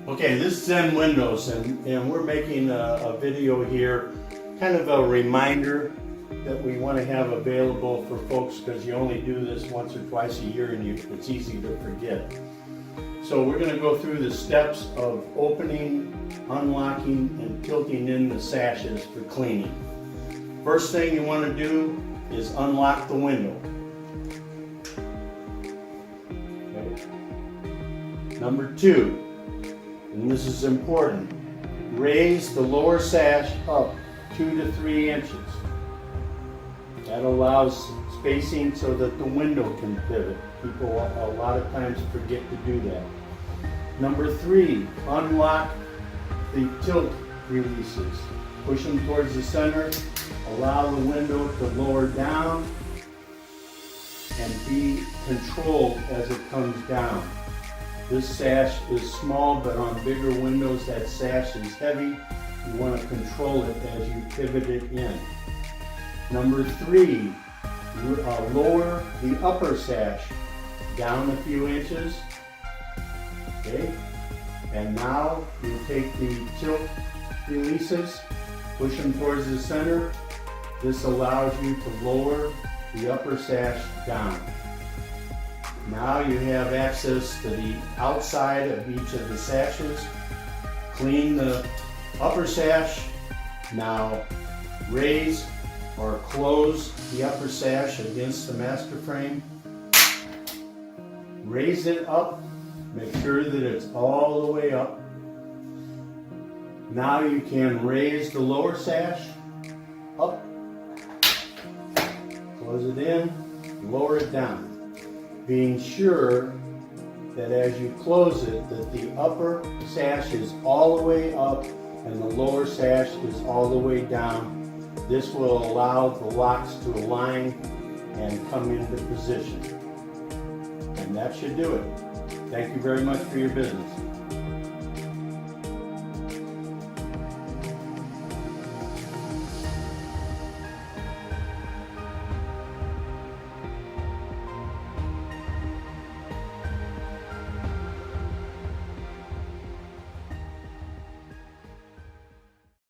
Okay, this is Zen Windows, and we're making a video here, kind of a reminder that we want to have available for folks because you only do this once or twice a year and it's easy to forget. So we're going to go through the steps of opening, unlocking, and tilting in the sashes for cleaning. First thing you want to do is unlock the window. Okay. Number 2. And this is important, raise the lower sash up 2 to 3 inches. That allows spacing so that the window can pivot. People a lot of times forget to do that. Number 3, unlock the tilt releases. Push them towards the center, allow the window to lower down and be controlled as it comes down. This sash is small, but on bigger windows that sash is heavy. You want to control it as you pivot it in. Number 3, lower the upper sash down a few inches. Okay, and now you take the tilt releases, push them towards the center. This allows you to lower the upper sash down. Now you have access to the outside of each of the sashes. Clean the upper sash. Now raise or close the upper sash against the master frame. Raise it up. Make sure that it's all the way up. Now you can raise the lower sash up. Close it in. Lower it down. Being sure that as you close it, that the upper sash is all the way up and the lower sash is all the way down. This will allow the locks to align and come into position. And that should do it. Thank you very much for your business.